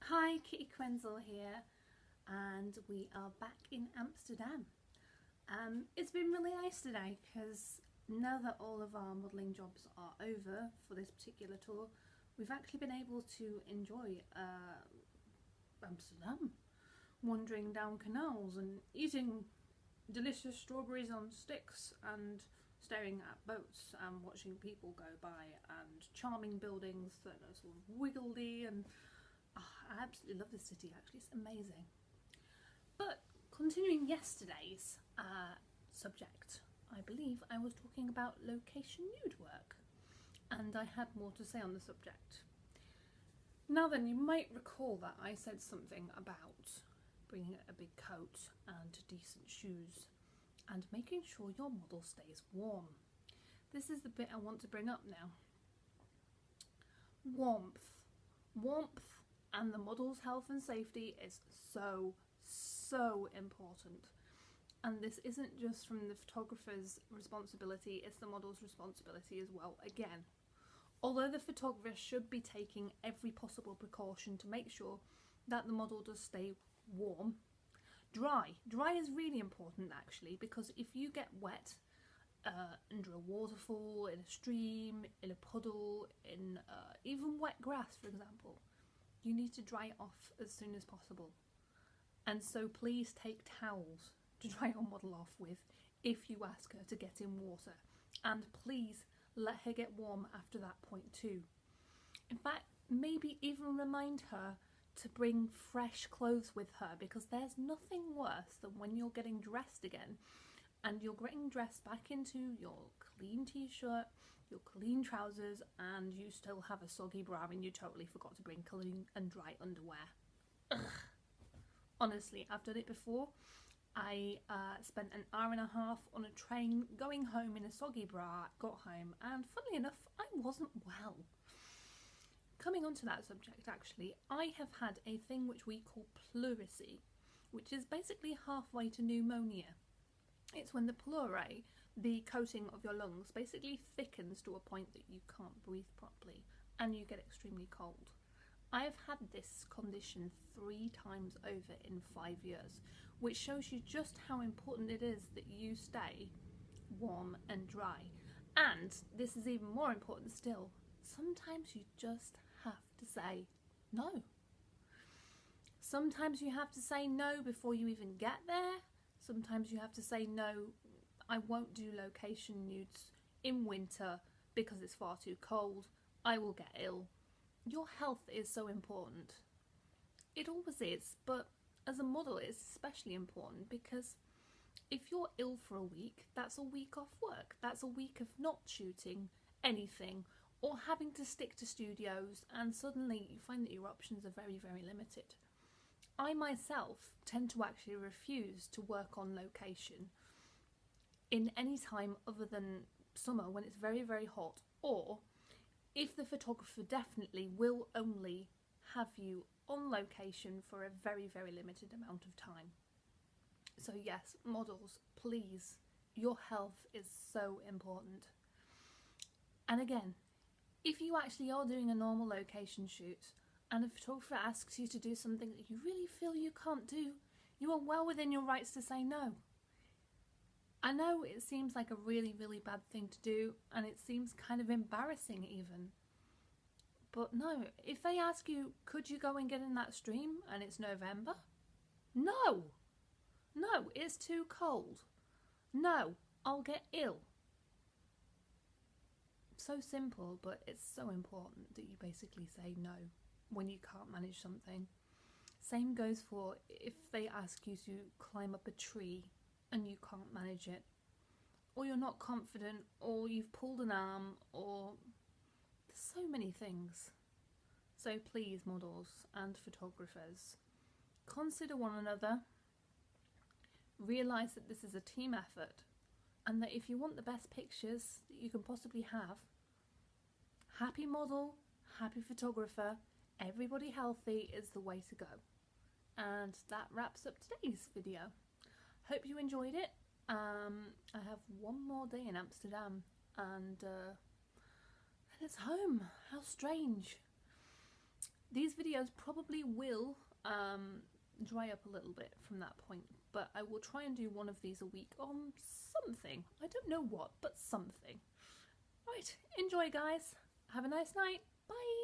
Hi, Kitty Krenzel here, and we are back in Amsterdam. It's been really nice today because now that all of our modelling jobs are over for this particular tour, we've actually been able to enjoy Amsterdam, wandering down canals and eating delicious strawberries on sticks and staring at boats and watching people go by and charming buildings that are sort of wiggly and I absolutely love this city actually, it's amazing. But continuing yesterday's subject, I believe I was talking about location nude work and I had more to say on the subject. Now then, you might recall that I said something about bringing a big coat and decent shoes and making sure your model stays warm. This is the bit I want to bring up now. Warmth and the model's health and safety is so important. And this isn't just from the photographer's responsibility, it's the model's responsibility as well again. Although the photographer should be taking every possible precaution to make sure that the model does stay warm, dry is really important actually, because if you get wet under a waterfall, in a stream, in a puddle, in even wet grass for example, you need to dry it off as soon as possible. And so please take towels to dry your model off with if you ask her to get in water, and please let her get warm after that point too. In fact, maybe even remind her to bring fresh clothes with her, because there's nothing worse than when you're getting dressed again and you're getting dressed back into your clean t-shirt, your clean trousers, and you still have a soggy bra and you totally forgot to bring clean and dry underwear. Ugh. Honestly, I've done it before. I spent an hour and a half on a train going home in a soggy bra, got home, and funnily enough, I wasn't well. Coming on to that subject actually, I have had a thing which we call pleurisy, which is basically halfway to pneumonia. It's when the pleurae, the coating of your lungs, basically thickens to a point that you can't breathe properly and you get extremely cold. I have had this condition 3 times over in 5 years, which shows you just how important it is that you stay warm and dry. And this is even more important still, sometimes you just have to say no. Sometimes you have to say no before you even get there. Sometimes you have to say no, I won't do location nudes in winter because it's far too cold, I will get ill. Your health is so important. It always is, but as a model it's especially important because if you're ill for a week, that's a week off work, that's a week of not shooting anything or having to stick to studios, and suddenly you find that your options are very limited. I myself tend to actually refuse to work on location in any time other than summer when it's very hot, or if the photographer definitely will only have you on location for a very limited amount of time. So yes, models, please, your health is so important. And again, if you actually are doing a normal location shoot and a photographer asks you to do something that you really feel you can't do, you are well within your rights to say no. I know it seems like a really bad thing to do, and it seems kind of embarrassing even. But no, if they ask you, could you go and get in that stream and it's November? No, it's too cold. No, I'll get ill. So simple, but it's so important that you basically say no when you can't manage something. Same goes for if they ask you to climb up a tree and you can't manage it, or you're not confident, or you've pulled an arm, or there's so many things. So please, models and photographers, consider one another, realise that this is a team effort, and that if you want the best pictures that you can possibly have, happy model, happy photographer, everybody healthy is the way to go. And that wraps up today's video. Hope you enjoyed it. I have one more day in Amsterdam and it's home. How strange. These videos probably will dry up a little bit from that point, but I will try and do one of these a week on something. I don't know what, but something. Right, enjoy guys. Have a nice night. Bye.